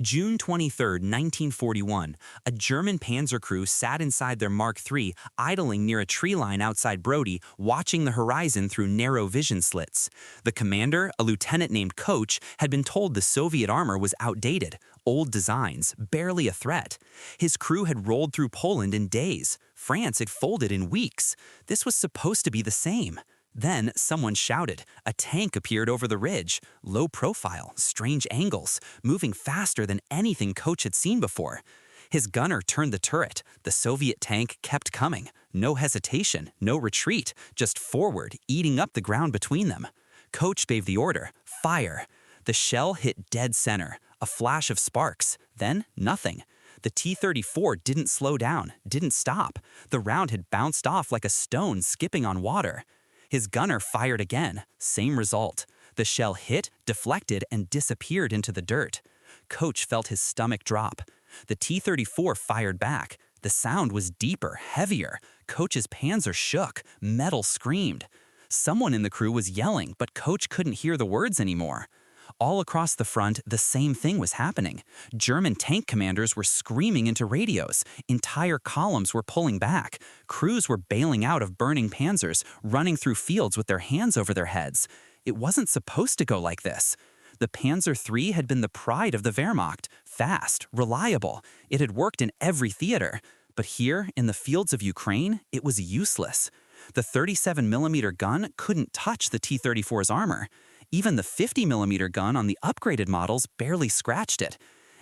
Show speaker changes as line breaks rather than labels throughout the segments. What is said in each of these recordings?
June 23, 1941, a German Panzer crew sat inside their Mark III, idling near a tree line outside Brody, watching the horizon through narrow vision slits. The commander, a lieutenant named Koch, had been told the Soviet armor was outdated, old designs, barely a threat. His crew had rolled through Poland in days. France had folded in weeks. This was supposed to be the same. Then someone shouted. A tank appeared over the ridge. Low profile, strange angles, moving faster than anything Koch had seen before. His gunner turned the turret. The Soviet tank kept coming. No hesitation, no retreat, just forward, eating up the ground between them. Koch gave the order, fire. The shell hit dead center. A flash of sparks. Then nothing. The T-34 didn't slow down, didn't stop. The round had bounced off like a stone skipping on water. His gunner fired again. Same result. The shell hit, deflected, and disappeared into the dirt. Koch felt his stomach drop. The T-34 fired back. The sound was deeper, heavier. Koch's Panzer shook. Metal screamed. Someone in the crew was yelling, but Koch couldn't hear the words anymore. All across the front, the same thing was happening. German tank commanders were screaming into radios. Entire columns were pulling back. Crews were bailing out of burning Panzers, running through fields with their hands over their heads. It wasn't supposed to go like this. The Panzer III had been the pride of the Wehrmacht, fast, reliable. It had worked in every theater. But here, in the fields of Ukraine, it was useless. The 37mm gun couldn't touch the T-34's armor. Even the 50mm gun on the upgraded models barely scratched it.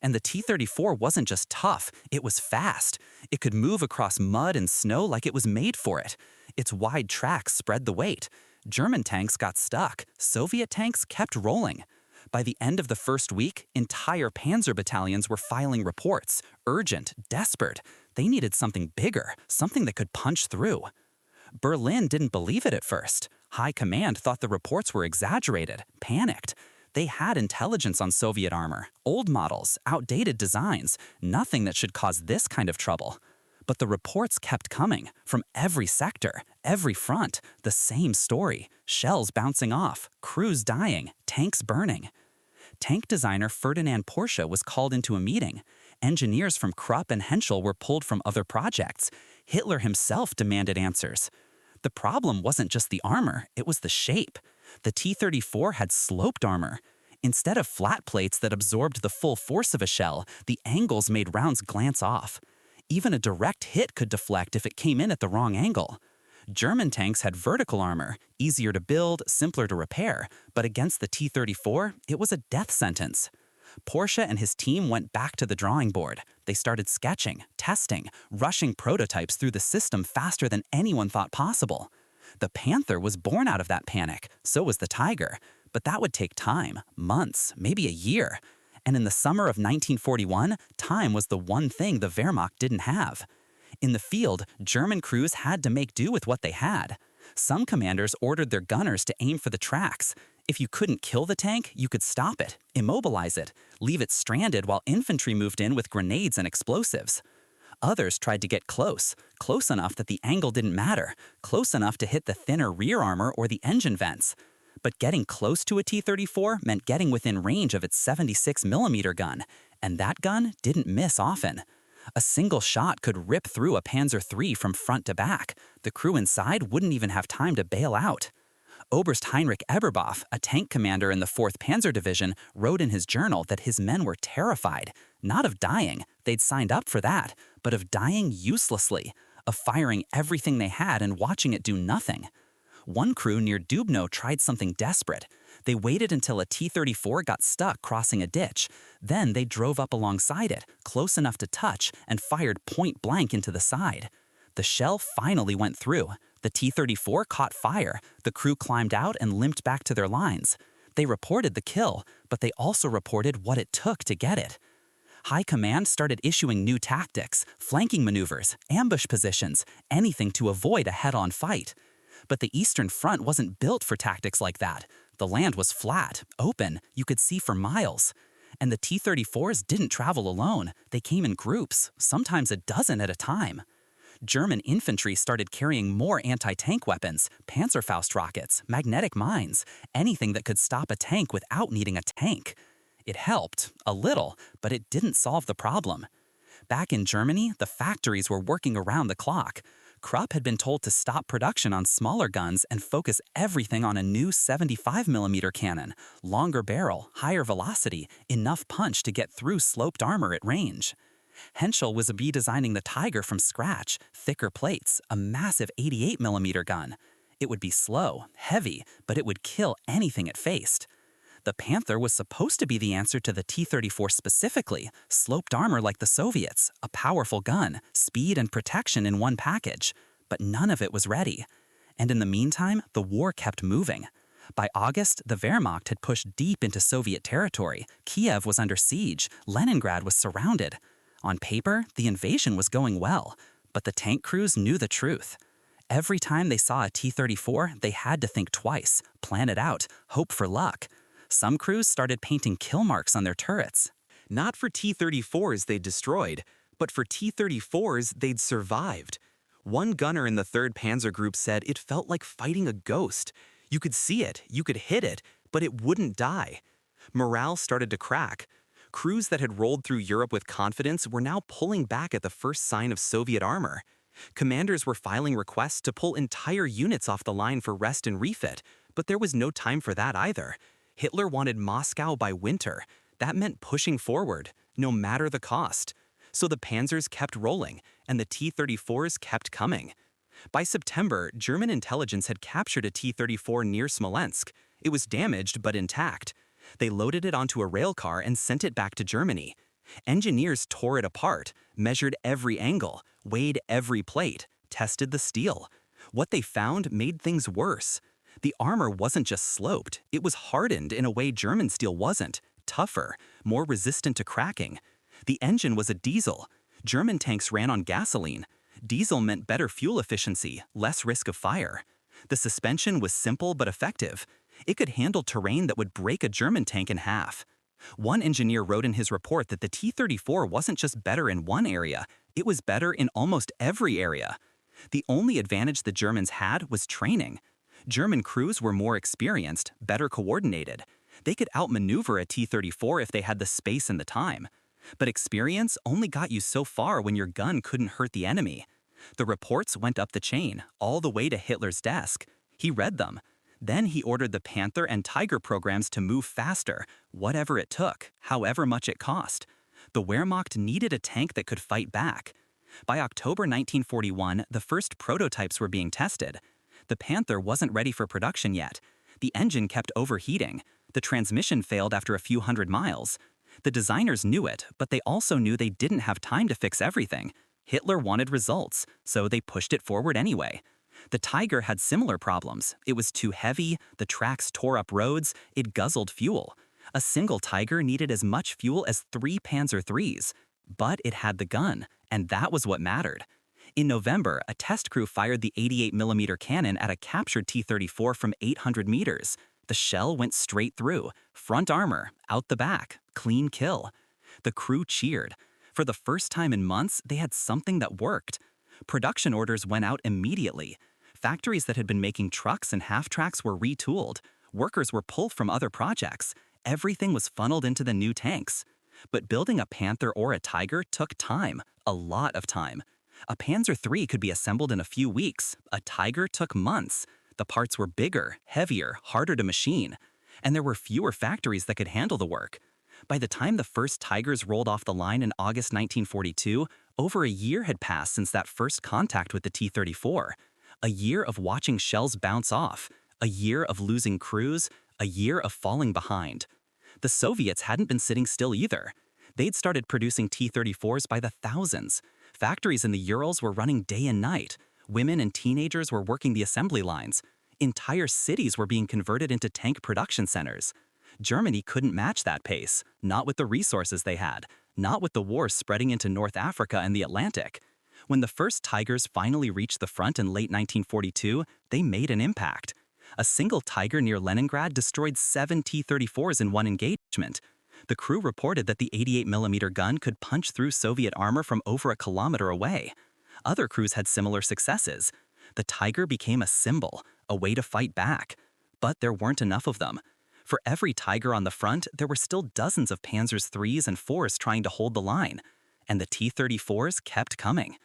And the T-34 wasn't just tough, it was fast. It could move across mud and snow like it was made for it. Its wide tracks spread the weight. German tanks got stuck. Soviet tanks kept rolling. By the end of the first week, entire Panzer battalions were filing reports. Urgent, desperate. They needed something bigger, something that could punch through. Berlin didn't believe it at first. High command thought the reports were exaggerated, panicked. They had intelligence on Soviet armor, old models, outdated designs, nothing that should cause this kind of trouble. But the reports kept coming, from every sector, every front, the same story. Shells bouncing off, crews dying, tanks burning. Tank designer Ferdinand Porsche was called into a meeting. Engineers from Krupp and Henschel were pulled from other projects. Hitler himself demanded answers. The problem wasn't just the armor, it was the shape. The T-34 had sloped armor. Instead of flat plates that absorbed the full force of a shell, the angles made rounds glance off. Even a direct hit could deflect if it came in at the wrong angle. German tanks had vertical armor, easier to build, simpler to repair, but against the T-34, it was a death sentence. Porsche and his team went back to the drawing board. They started sketching, testing, rushing prototypes through the system faster than anyone thought possible. The Panther was born out of that panic, so was the Tiger. But that would take time, months, maybe a year. And in the summer of 1941, time was the one thing the Wehrmacht didn't have. In the field, German crews had to make do with what they had. Some commanders ordered their gunners to aim for the tracks. If you couldn't kill the tank, you could stop it, immobilize it, leave it stranded while infantry moved in with grenades and explosives. Others tried to get close enough that the angle didn't matter, close enough to hit the thinner rear armor or the engine vents. But getting close to a T-34 meant getting within range of its 76mm gun, and that gun didn't miss often. A single shot could rip through a Panzer III from front to back. The crew inside wouldn't even have time to bail out. Oberst Heinrich Eberbach, a tank commander in the 4th Panzer Division, wrote in his journal that his men were terrified, not of dying, they'd signed up for that, but of dying uselessly, of firing everything they had and watching it do nothing. One crew near Dubno tried something desperate. They waited until a T-34 got stuck crossing a ditch. Then they drove up alongside it, close enough to touch, and fired point blank into the side. The shell finally went through. The T-34 caught fire. The crew climbed out and limped back to their lines. They reported the kill, but they also reported what it took to get it. High command started issuing new tactics, flanking maneuvers, ambush positions, anything to avoid a head-on fight. But the Eastern Front wasn't built for tactics like that. The land was flat, open, you could see for miles. And the T-34s didn't travel alone. They came in groups, sometimes a dozen at a time. German infantry started carrying more anti-tank weapons, Panzerfaust rockets, magnetic mines, anything that could stop a tank without needing a tank. It helped, a little, but it didn't solve the problem. Back in Germany, the factories were working around the clock. Krupp had been told to stop production on smaller guns and focus everything on a new 75mm cannon, longer barrel, higher velocity, enough punch to get through sloped armor at range. Henschel was redesigning the Tiger from scratch, thicker plates, a massive 88mm gun. It would be slow, heavy, but it would kill anything it faced. The Panther was supposed to be the answer to the T-34 specifically, sloped armor like the Soviets, a powerful gun, speed and protection in one package. But none of it was ready. And in the meantime, the war kept moving. By August, the Wehrmacht had pushed deep into Soviet territory. Kiev was under siege. Leningrad was surrounded. On paper, the invasion was going well, but the tank crews knew the truth. Every time they saw a T-34, they had to think twice, plan it out, hope for luck. Some crews started painting kill marks on their turrets. Not for T-34s they'd destroyed, but for T-34s they'd survived. One gunner in the 3rd Panzer Group said it felt like fighting a ghost. You could see it, you could hit it, but it wouldn't die. Morale started to crack. Crews that had rolled through Europe with confidence were now pulling back at the first sign of Soviet armor. Commanders were filing requests to pull entire units off the line for rest and refit, but there was no time for that either. Hitler wanted Moscow by winter. That meant pushing forward, no matter the cost. So the Panzers kept rolling, and the T-34s kept coming. By September, German intelligence had captured a T-34 near Smolensk. It was damaged but intact. They loaded it onto a rail car and sent it back to Germany. Engineers tore it apart, measured every angle, weighed every plate, tested the steel. What they found made things worse. The armor wasn't just sloped, it was hardened in a way German steel wasn't, tougher, more resistant to cracking. The engine was a diesel. German tanks ran on gasoline. Diesel meant better fuel efficiency, less risk of fire. The suspension was simple but effective. It could handle terrain that would break a German tank in half. One engineer wrote in his report that the T-34 wasn't just better in one area, it was better in almost every area. The only advantage the Germans had was training. German crews were more experienced, better coordinated. They could outmaneuver a T-34 if they had the space and the time. But experience only got you so far when your gun couldn't hurt the enemy. The reports went up the chain, all the way to Hitler's desk. He read them. Then he ordered the Panther and Tiger programs to move faster, whatever it took, however much it cost. The Wehrmacht needed a tank that could fight back. By October 1941, the first prototypes were being tested. The Panther wasn't ready for production yet. The engine kept overheating. The transmission failed after a few hundred miles. The designers knew it, but they also knew they didn't have time to fix everything. Hitler wanted results, so they pushed it forward anyway. The Tiger had similar problems. It was too heavy, the tracks tore up roads, it guzzled fuel. A single Tiger needed as much fuel as 3 Panzer IIIs. But it had the gun, and that was what mattered. In November, a test crew fired the 88mm cannon at a captured T-34 from 800 meters. The shell went straight through, front armor, out the back, clean kill. The crew cheered. For the first time in months, they had something that worked. Production orders went out immediately. Factories that had been making trucks and half-tracks were retooled. Workers were pulled from other projects. Everything was funneled into the new tanks. But building a Panther or a Tiger took time, a lot of time. A Panzer III could be assembled in a few weeks. A Tiger took months. The parts were bigger, heavier, harder to machine. And there were fewer factories that could handle the work. By the time the first Tigers rolled off the line in August 1942, over a year had passed since that first contact with the T-34. A year of watching shells bounce off. A year of losing crews. A year of falling behind. The Soviets hadn't been sitting still either. They'd started producing T-34s by the thousands. Factories in the Urals were running day and night. Women and teenagers were working the assembly lines. Entire cities were being converted into tank production centers. Germany couldn't match that pace, not with the resources they had, not with the war spreading into North Africa and the Atlantic. When the first Tigers finally reached the front in late 1942, they made an impact. A single Tiger near Leningrad destroyed 7 T-34s in one engagement. The crew reported that the 88mm gun could punch through Soviet armor from over a kilometer away. Other crews had similar successes. The Tiger became a symbol, a way to fight back. But there weren't enough of them.
For every Tiger on the front, there were still dozens of Panzers 3s and 4s trying to hold the line. And the T-34s kept coming.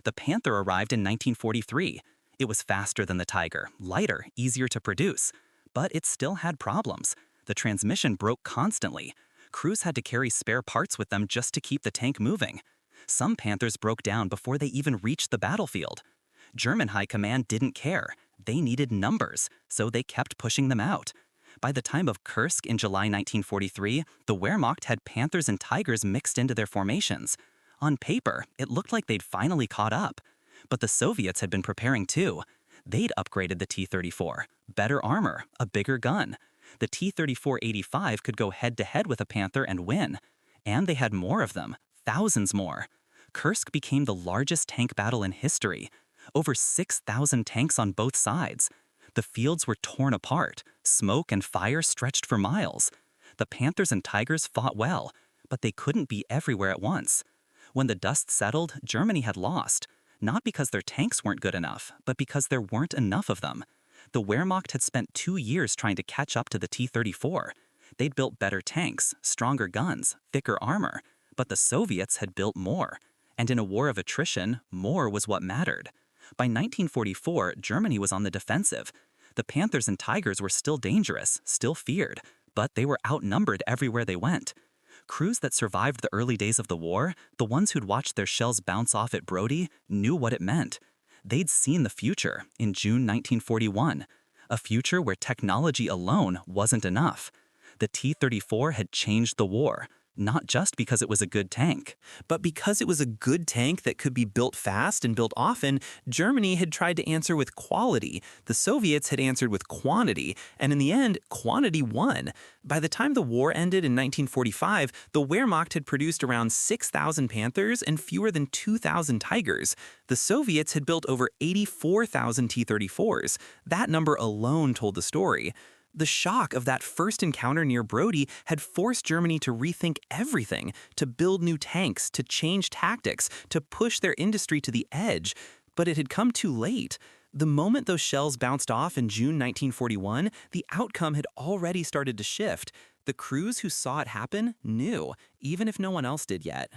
The Panther arrived in 1943. It was faster than the Tiger, lighter, easier to produce. But it still had problems. The transmission broke constantly. Crews had to carry spare parts with them just to keep the tank moving. Some Panthers broke down before they even reached the battlefield. German high command didn't care. They needed numbers, so they kept pushing them out. By the time of Kursk in July 1943, the Wehrmacht had Panthers and Tigers mixed into their formations. On paper, it looked like they'd finally caught up. But the Soviets had been preparing too. They'd upgraded the T-34, better armor, a bigger gun. The T-34-85 could go head-to-head with a Panther and win. And they had more of them, thousands more. Kursk became the largest tank battle in history. Over 6,000 tanks on both sides. The fields were torn apart. Smoke and fire stretched for miles. The Panthers and Tigers fought well, but they couldn't be everywhere at once. When the dust settled, Germany had lost. Not because their tanks weren't good enough, but because there weren't enough of them. The Wehrmacht had spent 2 years trying to catch up to the T-34. They'd built better tanks, stronger guns, thicker armor. But the Soviets had built more. And in a war of attrition, more was what mattered. By 1944, Germany was on the defensive. The Panthers and Tigers were still dangerous, still feared, but they were outnumbered everywhere they went. Crews that survived the early days of the war, the ones who'd watched their shells bounce off at Brody, knew what it meant. They'd seen the future in June 1941, a future where technology alone wasn't enough. The T-34 had changed the war. Not just because it was a good tank.
But because it was a good tank that could be built fast and built often, Germany had tried to answer with quality. The Soviets had answered with quantity, and in the end, quantity won. By the time the war ended in 1945, the Wehrmacht had produced around 6,000 Panthers and fewer than 2,000 Tigers. The Soviets had built over 84,000 T-34s. That number alone told the story. The shock of that first encounter near Brody had forced Germany to rethink everything, to build new tanks, to change tactics, to push their industry to the edge. But it had come too late. The moment those shells bounced off in June 1941, the outcome had already started to shift. The crews who saw it happen knew, even if no one else did yet.